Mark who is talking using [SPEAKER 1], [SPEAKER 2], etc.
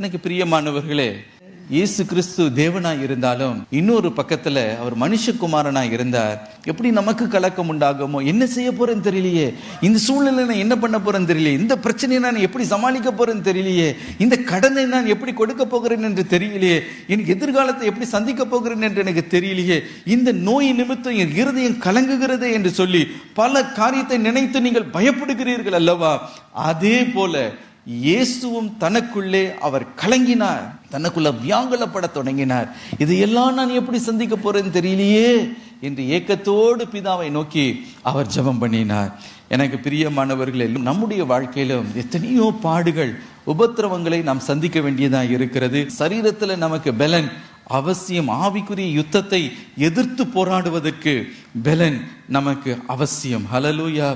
[SPEAKER 1] இன்னைக்கு பிரியமானவர்களே, இயேசு கிறிஸ்து தேவனாய் இருந்தாலும் இன்னொரு பக்கத்துல அவர் மனுஷகுமாரனாய் இருந்தார். எப்படி நமக்கு கலக்கம் உண்டாகுமோ, என்ன செய்ய போறேன்னு தெரியலையே, இந்த சூழ்நிலை நான் என்ன பண்ண போறேன்னு தெரியலையே, இந்த பிரச்சனையை நான் எப்படி சமாளிக்க போறேன்னு தெரியலையே, இந்த கடனை நான் எப்படி கொடுக்க போகிறேன் என்று தெரியலையே, எனக்கு எதிர்காலத்தை எப்படி சந்திக்க போகிறேன் என்று எனக்கு தெரியலையே, இந்த நோய் நிமித்தம் என் இருதயம் கலங்குகிறதே என்று சொல்லி பல காரியத்தை நினைத்து நீங்கள் பயப்படுகிறீர்கள் அல்லவா? அதே போல இயேசுவும் தனக்குள்ளே அவர் கலங்கினார், தனக்குள்ள வியாங்குலப்பட தொடங்கினார். இதையெல்லாம் நான் எப்படி சந்திக்க போறேன்னு தெரியலையே என்று ஏக்கத்தோடு பிதாவை நோக்கி அவர் ஜெபம் பண்ணினார். எனக்கு பிரியமானவர்களே, நம்முடைய வாழ்க்கையிலும் எத்தனையோ பாடுகள், உபத்திரவங்களை நாம் சந்திக்க வேண்டியதாக இருக்கிறது. சரீரத்துல நமக்கு பலன் அவசியம். ஆவிக்குரிய யுத்தத்தை எதிர்த்து போராடுவதற்கு பலன் நமக்கு அவசியம். ஹல்லேலூயா.